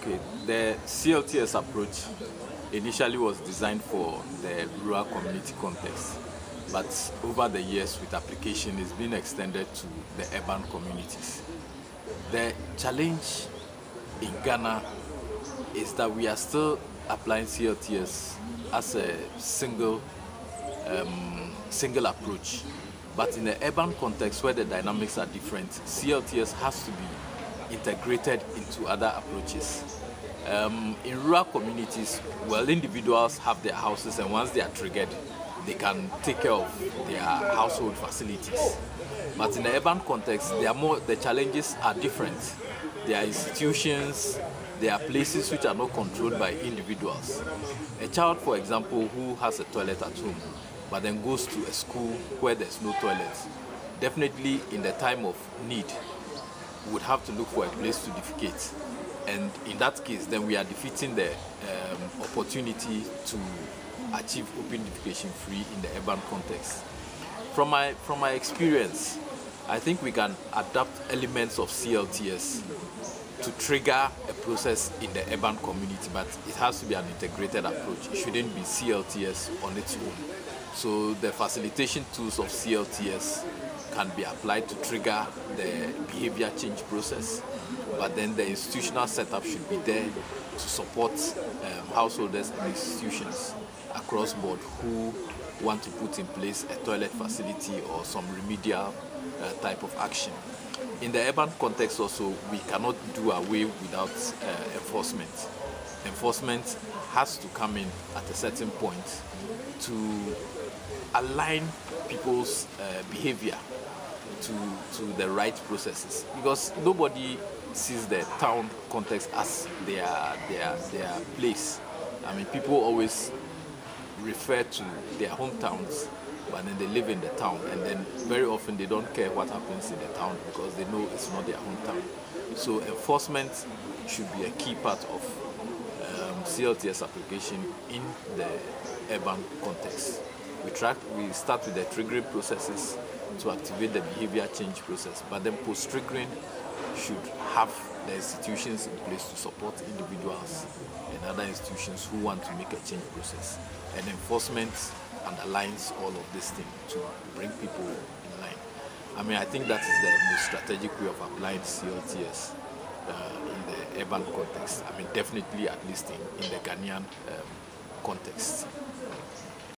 Okay, the CLTS approach initially was designed for the rural community context, but over the years with application it's been extended to the urban communities. The challenge in Ghana is that we are still applying CLTS as a single approach, but in the urban context where the dynamics are different, CLTS has to be integrated into other approaches. In rural communities, well, individuals have their houses, and once they are triggered, they can take care of their household facilities. But in the urban context, the challenges are different. There are institutions, there are places which are not controlled by individuals. A child, for example, who has a toilet at home, but then goes to a school where there's no toilet, definitely in the time of need, would have to look for a place to defecate. And in that case, then we are defeating the opportunity to achieve open defecation free in the urban context. From my experience, I think we can adapt elements of CLTS to trigger a process in the urban community, but it has to be an integrated approach. It shouldn't be CLTS on its own. So the facilitation tools of CLTS can be applied to trigger the behavior change process, but then the institutional setup should be there to support householders and institutions across board who want to put in place a toilet facility or some remedial type of action. In the urban context also, we cannot do away without enforcement. Enforcement has to come in at a certain point to align people's behavior to the right processes, because nobody sees the town context as their place. I mean, people always refer to their hometowns, but then they live in the town, and then very often they don't care what happens in the town because they know it's not their hometown. So enforcement should be a key part of CLTS application in the urban context. We start with the triggering processes to activate the behavior change process, but then post-triggering should have the institutions in place to support individuals and other institutions who want to make a change process. And enforcement underlines all of this thing to bring people in line. I mean, I think that is the most strategic way of applying CLTS in the urban context. I mean, definitely at least in the Ghanaian context.